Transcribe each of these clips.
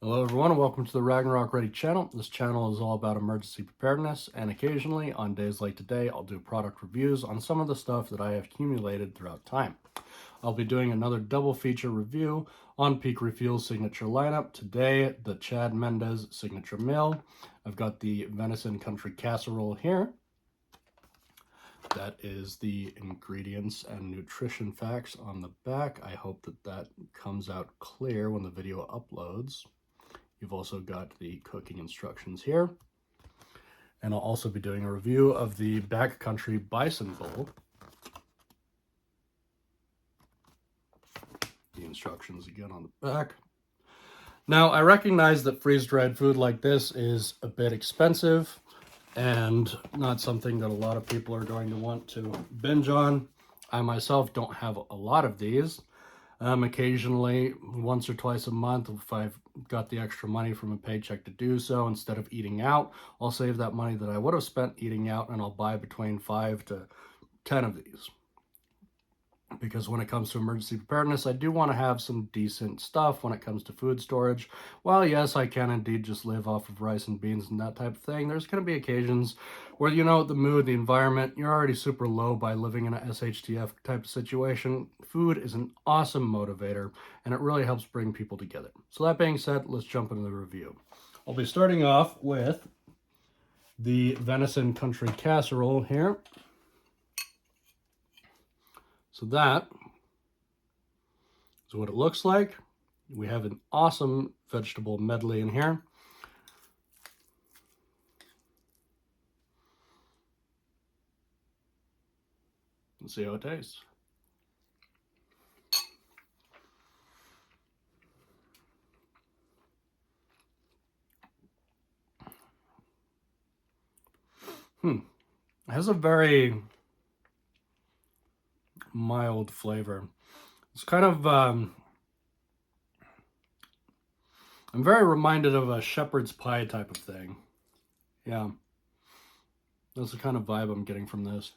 Hello everyone and welcome to the Ragnarok Ready channel. This channel is all about emergency preparedness, and occasionally on days like today I'll do product reviews on some of the stuff that I have accumulated throughout time. I'll be doing another double feature review on Peak Refuel's signature lineup. Today, the Chad Mendez signature meal. I've got the Venison country casserole here. That is the ingredients and nutrition facts on the back. I hope that that comes out clear when the video uploads. You've also got the cooking instructions here. And I'll also be doing a review of the Backcountry bison bowl. The instructions again on the back. Now, I recognize that freeze-dried food like this is a bit expensive and not something that a lot of people are going to want to binge on. I myself don't have a lot of these. Occasionally, once or twice a month, if I've got the extra money from a paycheck to do so, instead of eating out, I'll save that money that I would have spent eating out and I'll buy between 5 to 10 of these. Because when it comes to emergency preparedness, I do want to have some decent stuff when it comes to food storage. While yes, I can indeed just live off of rice and beans and that type of thing, there's going to be occasions where, you know, the mood, the environment, you're already super low by living in a SHTF type of situation. Food is an awesome motivator, and it really helps bring people together. So that being said, let's jump into the review. I'll be starting off with the Venison country casserole here. So that is what it looks like. We have an awesome vegetable medley in here. Let's see how it tastes. It has a very mild flavor. It's kind of I'm very reminded of a shepherd's pie type of thing. Yeah, that's the kind of vibe I'm getting from this.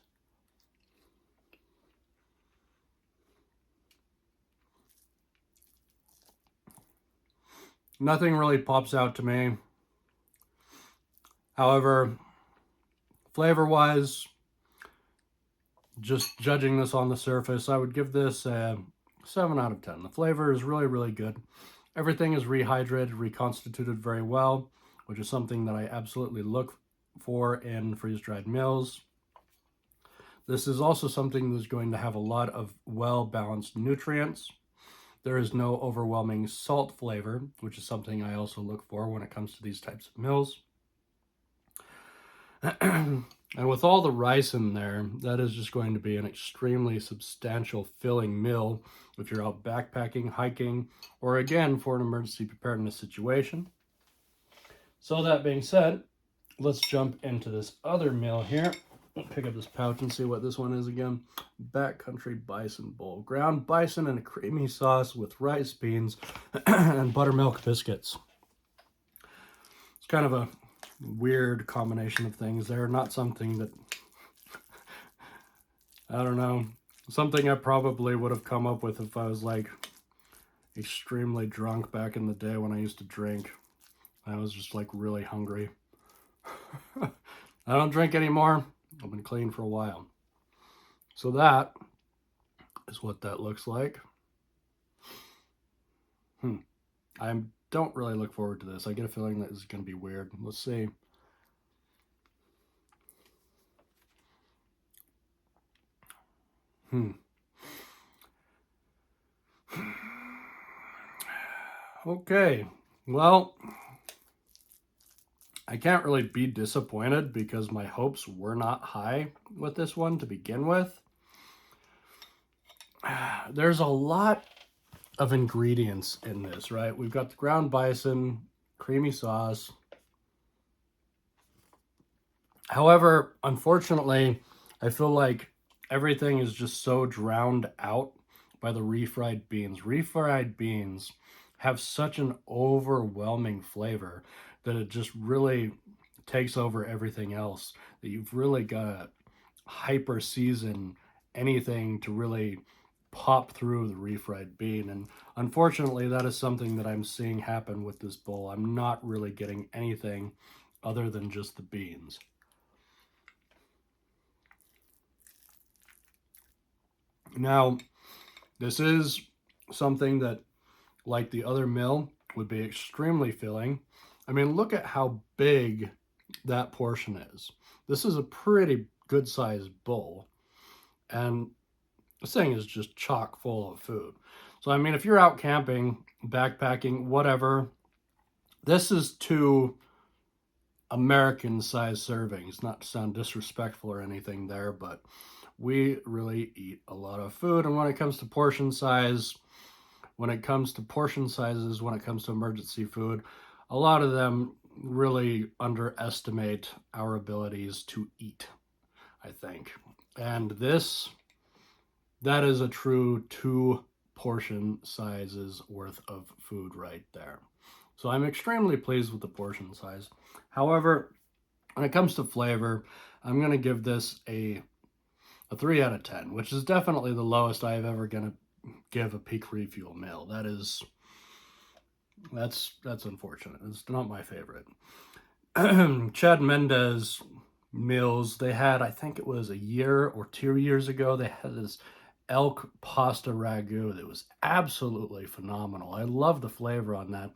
Nothing really pops out to me. However, flavor wise, just judging this on the surface, I would give this a 7 out of 10. The flavor is really, really good. Everything is rehydrated, reconstituted very well, which is something that I absolutely look for in freeze-dried meals. This is also something that's going to have a lot of well-balanced nutrients. There is no overwhelming salt flavor, which is something I also look for when it comes to these types of meals. And with all the rice in there, that is just going to be an extremely substantial filling meal if you're out backpacking, hiking, or again, for an emergency preparedness situation. So that being said, let's jump into this other meal here. Pick up this pouch and see what this one is again. Backcountry bison bowl. Ground bison in a creamy sauce with rice, beans, and buttermilk biscuits. It's kind of a weird combination of things there. Not something that, I don't know, something I probably would have come up with if I was like extremely drunk back in the day when I used to drink. I was just like really hungry. I don't drink anymore. I've been clean for a while. So that is what that looks like. I don't really look forward to this. I get a feeling that this is going to be weird. Let's see. Okay. Well, I can't really be disappointed because my hopes were not high with this one to begin with. There's a lot of ingredients in this, right? We've got the ground bison, creamy sauce. However, unfortunately, I feel like everything is just so drowned out by the refried beans. Refried beans have such an overwhelming flavor that it just really takes over everything else. That you've really got to hyper season anything to really pop through the refried bean. And unfortunately, that is something that I'm seeing happen with this bowl. I'm not really getting anything other than just the beans. Now, this is something that, like the other meal, would be extremely filling. I mean, look at how big that portion is. This is a pretty good sized bowl. And this thing is just chock full of food. So, I mean, if you're out camping, backpacking, whatever, this is 2 American-sized servings. Not to sound disrespectful or anything there, but we really eat a lot of food. And when it comes to portion size, when it comes to portion sizes, when it comes to emergency food, a lot of them really underestimate our abilities to eat, I think. And that is a true 2 portion sizes worth of food right there. So I'm extremely pleased with the portion size. However, when it comes to flavor, I'm going to give this a 3 out of 10, which is definitely the lowest I've ever going to give a Peak Refuel meal. That's unfortunate. It's not my favorite. Chad Mendez meals, they had, I think it was a year or 2 years ago, they had this elk pasta ragu that was absolutely phenomenal. I love the flavor on that.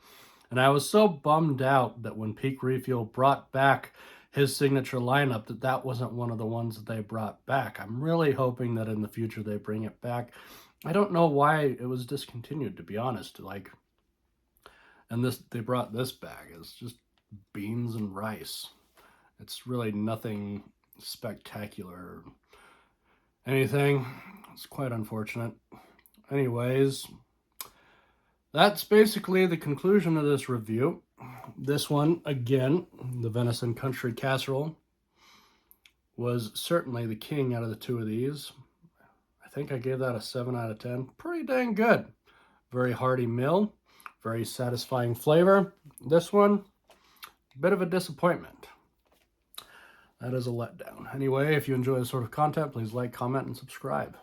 And I was so bummed out that when Peak Refuel brought back his signature lineup, that wasn't one of the ones that they brought back. I'm really hoping that in the future they bring it back. I don't know why it was discontinued, to be honest. And they brought this back. It's just beans and rice. It's really nothing spectacular or anything. It's quite unfortunate. Anyways, that's basically the conclusion of this review. This one, again, the Venison Country Casserole, was certainly the king out of the 2 of these. I think I gave that a 7 out of 10. Pretty dang good. Very hearty meal. Very satisfying flavor. This one, a bit of a disappointment. That is a letdown. Anyway, if you enjoy this sort of content, please like, comment, and subscribe.